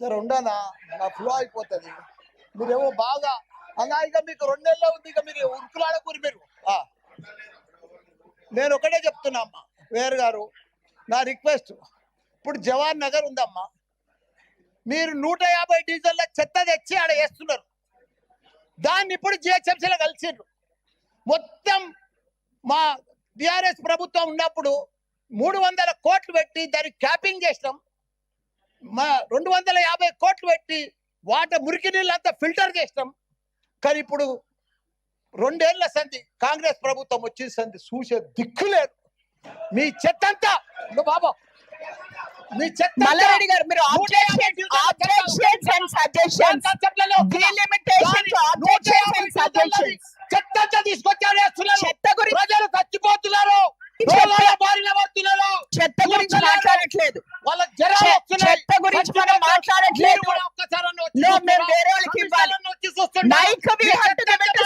జర ఉండనా నా ఫ్లో అయిపోతుంది. మీరేమో బాగా అలా ఇక మీకు 2 నెలల్లో ఉంది, ఇక మీరు ఉరుకులాడకూరి మీరు. నేను ఒకటే చెప్తున్నా అమ్మా వేరు గారు, నా రిక్వెస్ట్, ఇప్పుడు జవాన్ నగర్ ఉందమ్మా, మీరు 150 డీజిల్ల చెత్త తెచ్చి ఆడ వేస్తున్నారు. దాన్ని ఇప్పుడు జిహెచ్ఎంసీలో కలిసిండ్రు. మొత్తం మా టిఆర్ఎస్ ప్రభుత్వం ఉన్నప్పుడు 300 కోట్లు పెట్టి దానికి క్యాపింగ్ చేసినాం. మా 250 కోట్లు పెట్టి వాటర్ మురికి నీళ్ళంతా ఫిల్టర్ చేసినాం. కానీ ఇప్పుడు 2 ఏళ్ల సంధి కాంగ్రెస్ ప్రభుత్వం వచ్చిన సంధి చూసే దిక్కు లేదు. మీ చెత్త అంతా బాబా, మీ చెత్త మల్లారెడ్డి గారు, మీరు objections and suggestions, delimitations, objections and suggestions, చెత్త తీసుకొచ్చారు. చెత్త గురించి ప్రజలు చచ్చిపోతున్నారు, చెత్త గురించి మాట్లాడట్లేదు, వాళ్ళ జనాలు చెత్త గురించి మనం మాట్లాడట్లేదు. మేము వేరే వాళ్ళకి ఇవ్వాలి. Mic we have to give it to